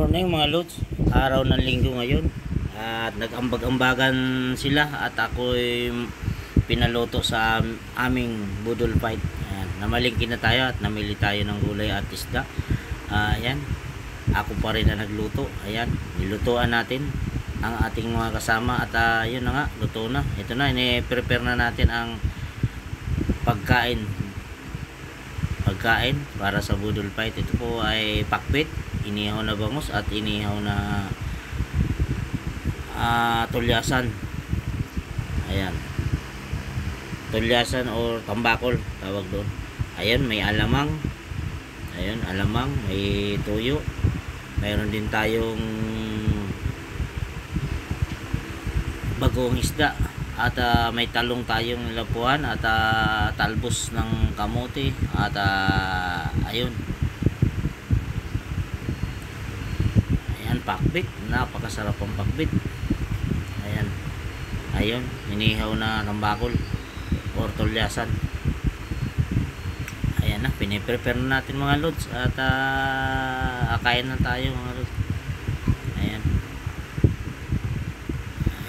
morning mga lods, araw ng linggo ngayon at nag-ambag-ambagan sila at ako'y pinaluto sa aming budol fight. Ayan, namalingki na tayo at namili tayo ng gulay at isda. Ayan, ako pa rin na nagluto. Ayan, nilutuan natin ang ating mga kasama at yun na nga, luto na. Ito na, ini-prepare na natin ang pagkain para sa budol fight. Ito po ay pakbit, inihaw na bangus at inihaw na tulyasan. Ayan, tulyasan or tambakol tawag doon. Ayan, may alamang. Ayan, alamang, may tuyo. Mayroon din tayong bagong isda at may talong tayong lapuan at talbos ng kamote at ayun. Ayan, pakbit, napakasarap ang pakbit. Ayan, ayun, inihaw na tambakol or tulyasan. Ayan na, piniprepare na natin mga lods at akain na tayo mga lods. Ayan,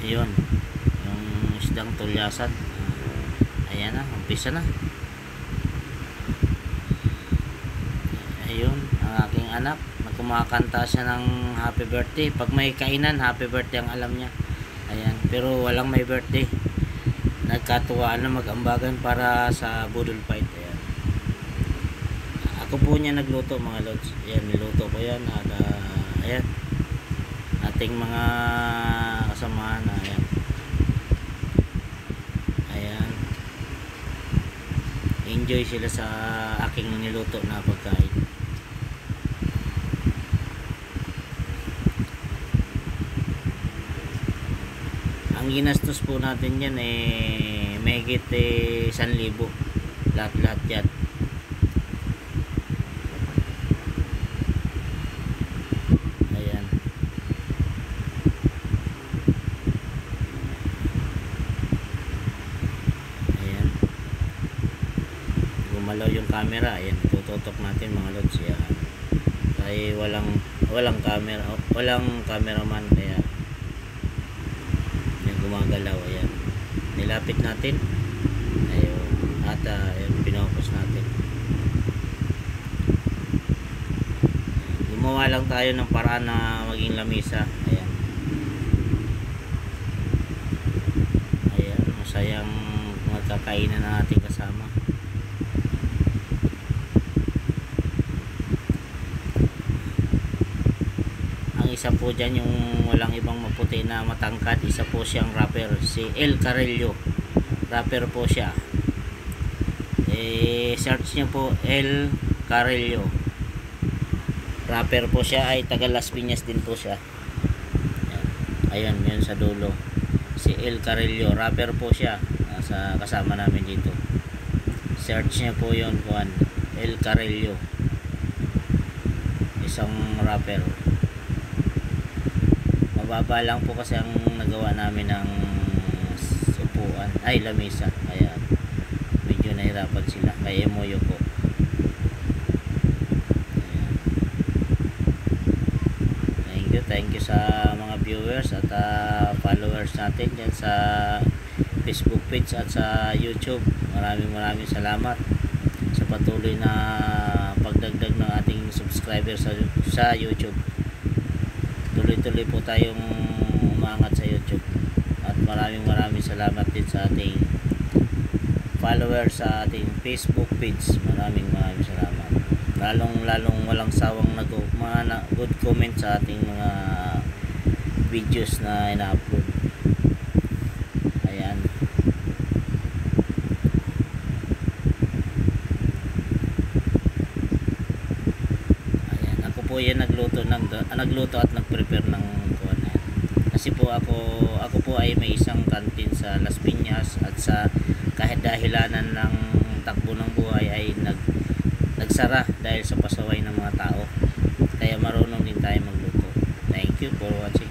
ayun, yung isdang tulyasan. Ayan na, umpisa na. Ayun, ang aking anak, kumakanta siya ng happy birthday. Pag may kainan, happy birthday ang alam niya. Ayan, pero walang may birthday. Nagkatuwaan na mag-ambagan para sa budol fight. Ayan, ako po niya nagluto mga lods. Ayan, niluto ko yan at ayan, ating mga kasamahan. Ayan, ayan, enjoy sila sa aking niluto na pagkain. Ang ginastos po natin yan may higit 1,000 lahat yan. Ayan, ayan, gumalaw yung camera. Ayan, tututok natin mga lods. Yan, tayo walang camera, walang cameraman, kaya gumagalaw. Ayan, nilapit natin. Ayun, at ayun, pinopos natin. Gumawa lang tayo ng paraan na maging lamisa. Ayan, ayan, masayang magkakainan ng ating kasama. Isa po dyan yung walang ibang maputi na matangkad, isa po siyang rapper, si El Carrillo. Rapper po siya, search niyo po El Carrillo. Rapper po siya, ay taga Las Piñas din po siya. Ayan, yun sa dulo, si El Carrillo, rapper po siya. Sa kasama namin dito, search niyo po yun, Juan El Carrillo, isang rapper. Mababa lang po kasi ang nagawa namin ng upuan, ay lamesa, kaya medyo nahirapan sila, kaya emoyo po. Ayan, thank you sa mga viewers at followers natin dyan sa Facebook page at sa YouTube. Maraming salamat sa patuloy na pagdagdag ng ating subscribers sa YouTube. Tuloy-tuloy po tayong umangat sa YouTube at maraming salamat din sa ating followers sa ating Facebook page. Maraming salamat, lalong walang sawang mga good comment sa ating mga videos na ina-upload. Ayan, ayan, ako po yan nagluto at nagprepare ng kuwan na yan. Kasi po ako po ay may isang kantin sa Las Piñas at sa kahit dahilanan ng takbo ng buhay ay nagsara dahil sa pasaway ng mga tao, kaya marunong din tayo magluto. Thank you for watching.